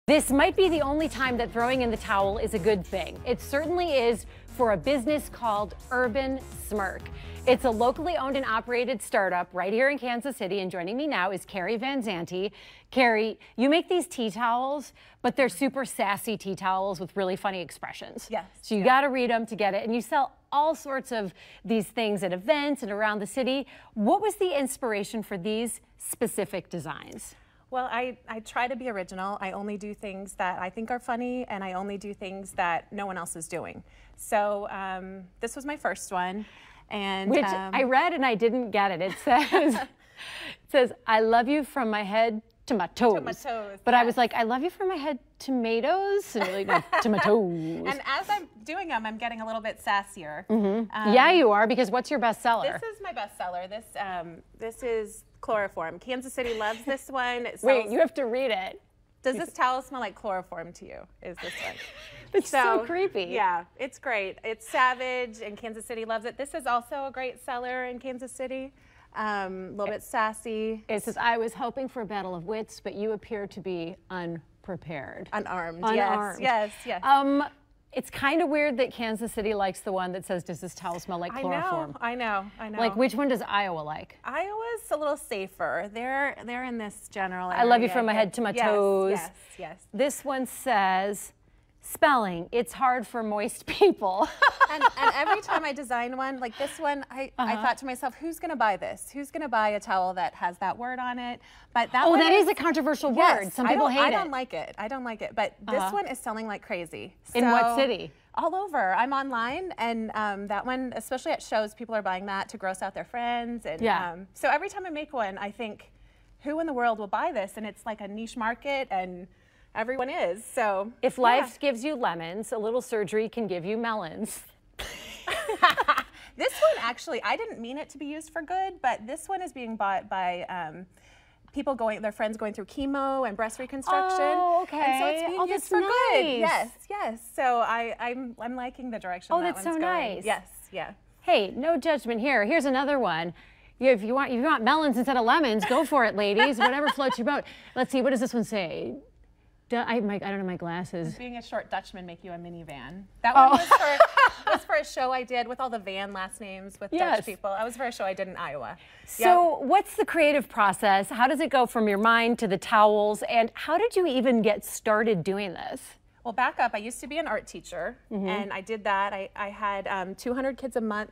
This might be the only time that throwing in the towel is a good thing. It certainly is for a business called Urban Smirk. It's a locally owned and operated startup right here in Kansas City, and joining me now is Kari VanZante. Kari, you make these tea towels, but they're super sassy tea towels with really funny expressions. Yes. So you got to read them to get it, and you sell all sorts of these things at events and around the city. What was the inspiration for these specific designs? Well, I try to be original. I only do things that I think are funny, and I only do things that no one else is doing. So this was my first one. And which I read and I didn't get it. It says, I love you from my head to my toes. To my toes, but yes. I was like, I love you from my head tomatoes, and like, no, to my toes. And as I'm doing them, I'm getting a little bit sassier. Yeah, you are, because what's your bestseller? This is my bestseller. This is chloroform. Kansas City loves this one. Wait, you have to read it. Does this towel smell like chloroform to you? Is this one? It's so creepy. Yeah, it's great. It's savage, and Kansas City loves it. This is also a great seller in Kansas City. A little bit sassy. It says, I was hoping for a battle of wits, but you appear to be unprepared. Unarmed. Unarmed. Yes, yes, yes. It's kind of weird that Kansas City likes the one that says, does this towel smell like chloroform? I know. Like, which one does Iowa like? Iowa's a little safer. They're in this general area. I love you from my head to my toes. Yes, yes. This one says, spelling, it's hard for moist people. and every time I design one, like this one, I thought to myself, who's going to buy this? Who's going to buy a towel that has that word on it? But that one that is a controversial word. Some people hate it. I don't like it. I don't like it. But this one is selling like crazy. In what city? All over. I'm online, and that one, especially at shows, people are buying that to gross out their friends. And so every time I make one, I think, who in the world will buy this? And it's like a niche market, and everyone is. So if life gives you lemons, a little surgery can give you melons. This one, actually, I didn't mean it to be used for good, but this one is being bought by people their friends going through chemo and breast reconstruction. Oh, okay. And so it's being used for good. Yes, yes. So I'm liking the direction that that's one's so going. nice. Yes, yeah. Hey, no judgment here. Here's another one. If you want melons instead of lemons, go for it, ladies. Whatever floats your boat. Let's see. What does this one say? I don't know my glasses. Does being a short Dutchman make you a minivan? That one was for a show I did with all the Van last names with Dutch people. I was for a show I did in Iowa. So what's the creative process? How does it go from your mind to the towels? And how did you even get started doing this? Well, back up, I used to be an art teacher, and I did that. I had 200 kids a month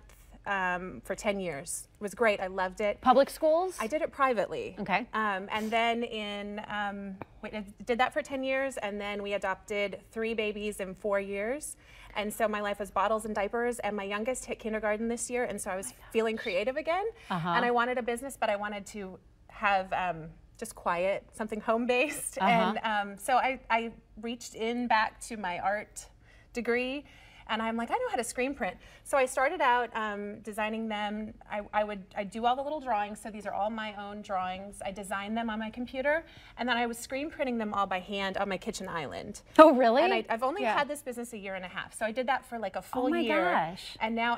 for 10 years. It was great. I loved it. Public schools? I did it privately. Okay. And then I did that for 10 years, and then we adopted 3 babies in 4 years. And so my life was bottles and diapers, and my youngest hit kindergarten this year, and so I was feeling creative again. And I wanted a business, but I wanted to have just quiet, something home-based. And so I reached in back to my art degree, and I'm like, I know how to screen print. So I started out designing them. I'd do all the little drawings, so these are all my own drawings. I designed them on my computer, and then I was screen printing them all by hand on my kitchen island. Oh, really? And I've only had this business a year and a half, so I did that for like a full year. Oh my gosh. And now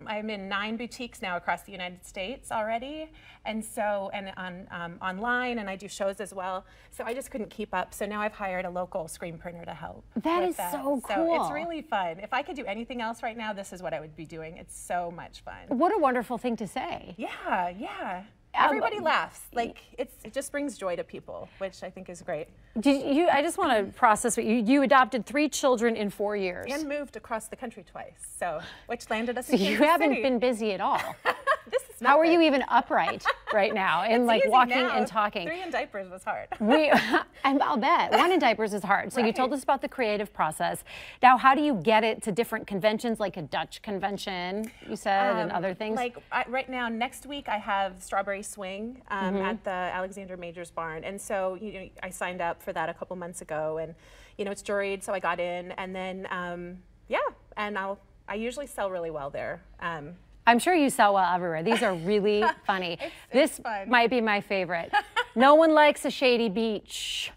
I'm in 9 boutiques now across the United States already, and so on online, and I do shows as well. So I just couldn't keep up. So now I've hired a local screen printer to help. That is so cool. So it's really fun. If I could do anything else right now, this is what I would be doing. It's so much fun. What a wonderful thing to say. Yeah, yeah. Everybody laughs. Like it just brings joy to people, which I think is great. I just want to process what you adopted 3 children in 4 years. And moved across the country twice, so which landed us in Kansas City. You haven't been busy at all. How are you even upright right now and like walking and talking? 3 in diapers was hard. I'll bet. 1 in diapers is hard. So you told us about the creative process. Now, how do you get it to different conventions, like a Dutch convention, you said, and other things? Like right now, next week, I have Strawberry Swing at the Alexander Majors Barn. And so I signed up for that a couple months ago. And it's juried, so I got in. And then, and I usually sell really well there. I'm sure you sell well everywhere. These are really funny. This might be my favorite. No one likes a shady beach.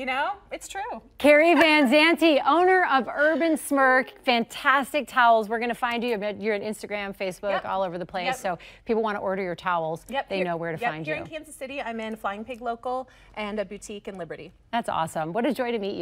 You know, it's true. Kari VanZante, owner of Urban Smirk, fantastic towels. We're going to find you. You're on Instagram, Facebook, all over the place. So if people want to order your towels, they know where to find you. Here in Kansas City, I'm in Flying Pig Local and a boutique in Liberty. That's awesome. What a joy to meet you.